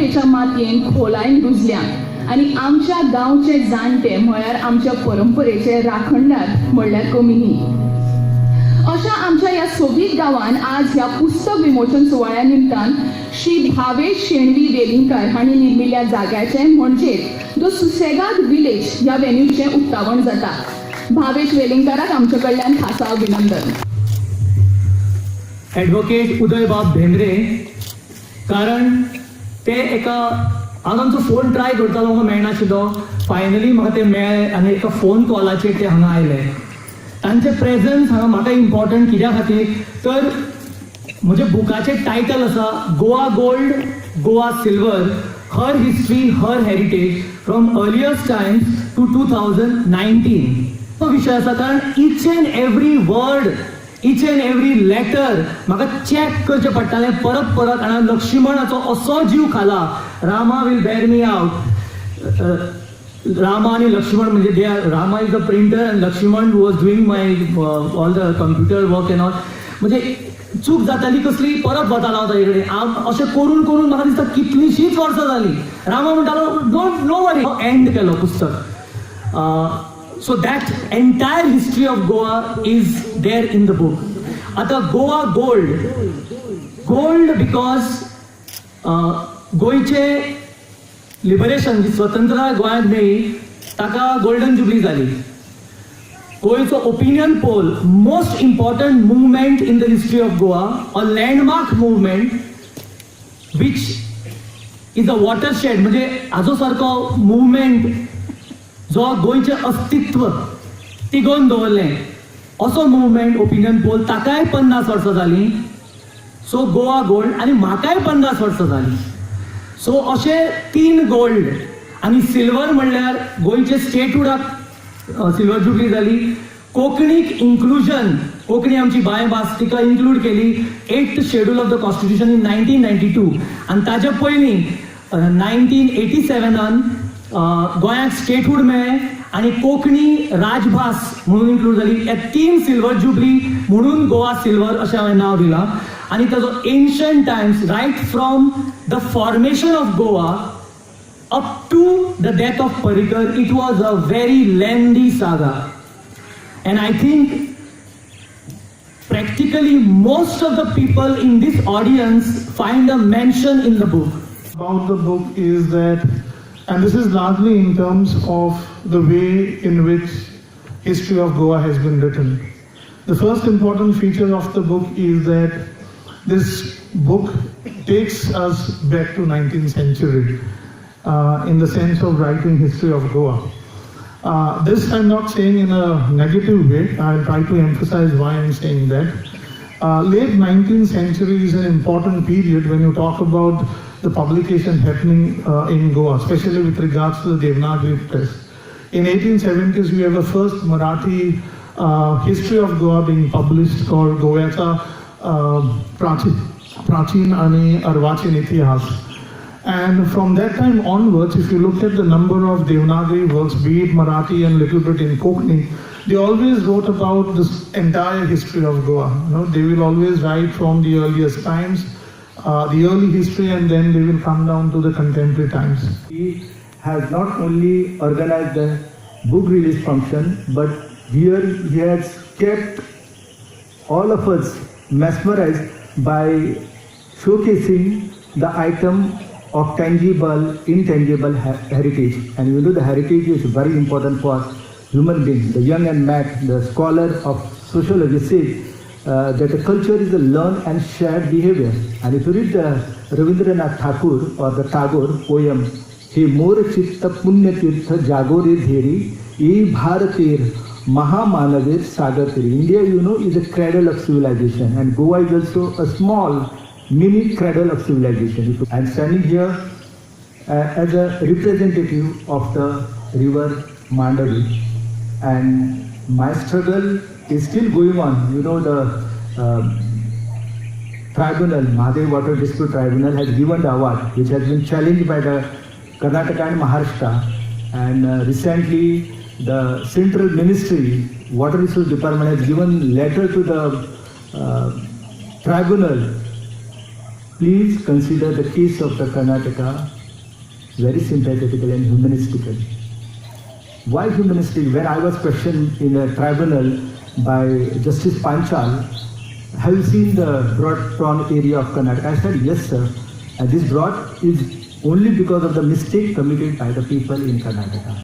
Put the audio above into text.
परंपरेच्या मातयेन खोलायन रुजल्यात आनी आमच्या गांवचे जाणटे म्हळ्यार आमच्या परंपरेचे राखणदार म्हणल्यार कमी न्ही. अशा आमच्या ह्या सोबीत गांवान आज ह्या पुस्तक विमोचन सुवाळ्या निमतान श्री भावेश शेणवी वेलिंगकार हांणी निर्मिल्ल्या जाग्याचे म्हणजेच द सुसेगाद विलेज ह्या वेन्यूचे उक्तावण जाता. भावेश वेलिंगकाराक आमचे कडल्यान खासा अभिनंदन. ॲडव्होकेट उदयबाब भेंद्रे, कारण ते एका हांव तांचो फोन ट्राय करतालो, म्हाका मेळनाशिल्लो. फायनली म्हाका ते मेळ्ळे आनी एका फोन कॉलाचेर ते हांगा आयले. तांचे प्रेझन्स हांगा म्हाका इम्पॉर्टंट कित्या खातीर तर म्हज्या बुकाचें टायटल आसा Goa gold Goa silver, her history her heritage from earliest times to 2019. तो विशय आसा कारण each and every word, each and every letter म्हाका चॅक करचें पडटालें परत परत. आनी लक्ष्मणाचो असो जीव खाला. रामा वील बेर me out. Rama and Lakshman, they are, Rama is the printer and Lakshman was doing my all the computer work and all. म्हणजे चूक जाताली कसली परत वताला होता इकडे. अशें करून करून म्हाका दिसता कितलींशींच वर्सां जालीं. रामा म्हणटालो डोंट नो वरी, एंड केलो पुस्तक. So that entire history of Goa is there in the book. आतां गोवा गोल्ड बिकॉज गोंयचे लिबरेशन जी स्वतंत्रता गोंयांत मेळ्ळी ताका गोल्डन जुबली जाली. गोंयचो opinion poll, most important movement in the history of Goa, a landmark movement which is a watershed. म्हणजे हाजो सारको मुवमेंट जो गोंयचें अस्तित्व तिगोवन दवरलें, असो मुवमेंट ओपिनियन पोल, ताकाय 50 वर्सां जालीं. सो गोवा गोल्ड आनी म्हाकाय 50 वर्सां जालीं. सो अशे 3 गोल्ड आनी सिल्वर म्हणल्यार गोंयचे स्टेटहुडाक सिल्वर जुबली जाली. कोंकणीक इन्क्लुजन, कोंकणी आमची भास तिका इन्क्लूड केली 8th schedule of the constitution in 1992. आनी ताच्या पयलीं 1987 गोंयाक स्टेटहूड मेळ्ळें आनी कोंकणी राजभास म्हणून इन्क्लूड जाली. हे 3 सिल्वर जुबली म्हणून गोवा सिल्वर अशें हांवें नांव दिलां. आणि ताजो ancient times, right from the formation of Goa up to the death of Parrikar, it was a very lengthy saga. And I think practically most of the people in this audience find a mention in the book. About the book is that, and this is largely in terms of the way in which history of Goa has been written. The first important feature of the book is that this book takes us back to 19th century in the sense of writing history of Goa. This I'm not saying in a negative way. I'll try to emphasize why I'm saying that. Late 19th century is an important period when you talk about the publication happening in Goa, especially with regards to the Devanagari press. In 1870s, we have the first Marathi history of Goa being published called Govacha Prachin and Arvachin Itihas. And from that time onwards, if you look at the number of Devanagari works, be it Marathi and little bit in Konkani, they always wrote about this entire history of Goa. You know, they will always write from the earliest times, the early history, and then they will come down to the contemporary times. He has not only organized the book release function, but here he has kept all of us mesmerized by showcasing the item of tangible, intangible heritage. And you know the heritage is very important for human beings. The young and Mac, the scholar of sociology, says that the culture is a learned and shared behavior. And if you read the Rabindranath Tagore or the Tagore poem, he more chitta punya tirtha jagore dheri e bharatir Mahamanavir Sagar Tiri. India, you know, is a cradle of civilization, and Goa is also a small mini cradle of civilization. I'm standing here as a representative of the river Mandavi, and my struggle is still going on. You know, the tribunal, Mahadev Water Dispute Tribunal, has given the award, which has been challenged by the Karnataka and Maharashtra, and recently the Central Ministry, Water Resource Department, has given letter to the tribunal. Please consider the case of the Karnataka very sympathetically and humanistically. Why humanistic? When I was questioned in a tribunal by Justice Panchal, have you seen the broad prawn area of Karnataka? I said, yes, sir. And this broad is only because of the mistake committed by the people in Karnataka.